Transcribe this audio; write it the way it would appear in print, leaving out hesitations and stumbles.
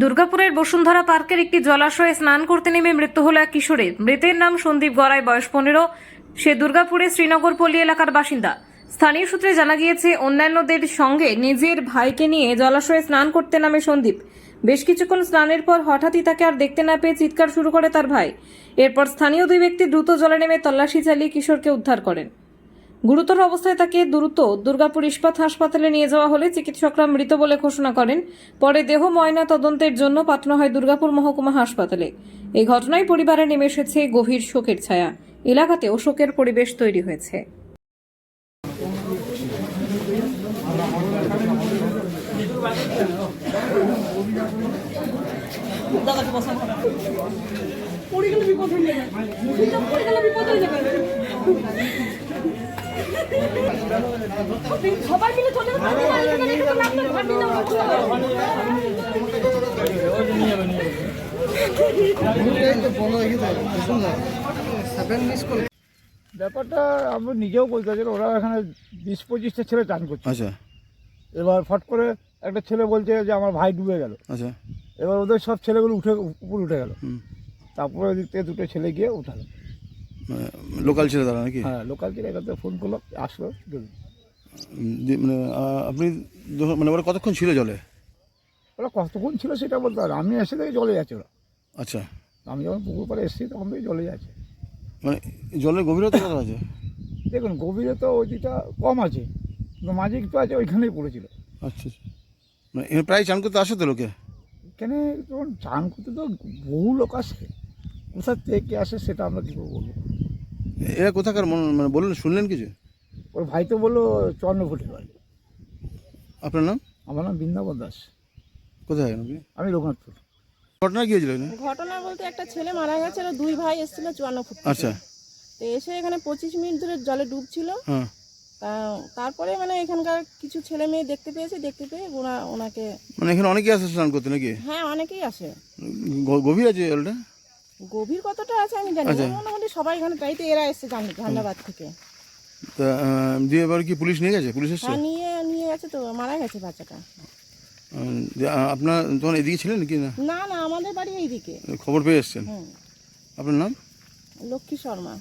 দুর্গাপুরের বসুন্ধরা পার্কের একটি জলাশয়ে স্নান করতে নেমে মৃত্যু হলো এক কিশোরের। মৃতের নাম সন্দীপ গড়াই, বয়স 15। সে দুর্গাপুরের শ্রীনগর পল্লী এলাকার বাসিন্দা। স্থানীয় সূত্রে জানা গিয়েছে, অন্যান্যদের সঙ্গে নিজের ভাইকে নিয়ে জলাশয়ে স্নান করতে নামে সন্দীপ। বেশ কিছুক্ষণ স্নানের পর হঠাৎই তাকে আর দেখতে না পেয়ে চিৎকার শুরু করে তার ভাই। এরপর স্থানীয় দুই ব্যক্তি দ্রুত জলে নেমে তল্লাশি চালিয়ে কিশোরকে উদ্ধার করেন। গুরুতর অবস্থায় তাকে দ্রুত দুর্গাপুর ইস্পাত হাসপাতালে নিয়ে যাওয়া হলে চিকিৎসকরা মৃত বলে ঘোষণা করেন। পরে দেহ ময়না তদন্তের জন্য পাঠানো হয় দুর্গাপুর মহকুমা হাসপাতালে। এই ঘটনায় পরিবারে নেমে এসেছে গভীর শোকের ছায়া। এলাকাতেও শোকের পরিবেশ তৈরি হয়েছে। সবাই মিলে চলে ব্যাপারটা আমরা নিজেও বলতে চাই, ওরা এখানে 20-25টা ছেলে চান করছে। আচ্ছা এবার ফট করে একটা ছেলে বলছে যে আমার ভাই ডুবে গেল। আচ্ছা এবার ওদের সব ছেলেগুলো উপরে উঠে গেল। তারপরে ওদিক থেকে দুটো ছেলে গিয়ে উঠালো। লোকাল ছিল তারা নাকি? হ্যাঁ, লোকাল ছেলে এখান থেকে ফোন করলো, আসলো। মানে আপনি মানে ওরা কতক্ষণ ছিল জলে? ওরা কতক্ষণ ছিল সেটা বলতে পারে, আমি এসে থেকে জলে যাচ্ছে ওরা। আচ্ছা, আমি যখন পুকুর পাড়ে এসেছি তখন থেকে জলে যাচ্ছে। মানে জলের গভীরতা কত আছে? দেখুন, গভীরে তো ওইটা কম আছে, কিন্তু মাঝে একটু আছে, ওইখানেই পড়েছিল। আচ্ছা, মানে এখানে প্রায় চান করতে আসে তো লোকে? এখানে যখন চান করতে তো বহু লোক আসে, কোথা থেকে আসে সেটা আমরা কী করে বলবো। এরা কোথাকার মানে বললেন, শুনলেন কিছু? ওর ভাই তো বললো চন্দ্রফুটের বাড়ি। আপনার নাম? আমার নাম বৃন্দাবন দাস। কোথায় আপনি? আমি রঘুনাথপুর। ঘটনা কি হয়েছিল এখানে? ঘটনা বলতে একটা ছেলে মারা গেছে, দুই ভাই এসেছিল 54 ফুট থেকে। আচ্ছা, তো এসে এখানে 25 মিনিট ধরে জলে ডুবছিল। হ্যাঁ, তারপরে মানে এখানকার কিছু ছেলে মেয়ে দেখতে পেয়ে ওনাকে। মানে এখানে অনেকেই আসে স্নান করতে নাকি? হ্যাঁ, অনেকেই আসে। গভীর আছে জলটা? গভীর কতটা আছে আমি জানি না, মোটামুটি সবাই এখানে প্রায়তে এরা এসছে ঝান্ডাবাদ থেকে। তা দিয়ে এবার কি পুলিশ নিয়ে গেছে? পুলিশ এসছে? হ্যাঁ, নিয়ে গেছে, তো মারা গেছে বাচ্চাটা। আপনার তখন এদিকে ছিলেন কি না? না, আমাদের বাড়ি এইদিকে। খবর পেয়ে এসছেন? হুম। আপনার নাম? লক্ষ্মী শর্মা।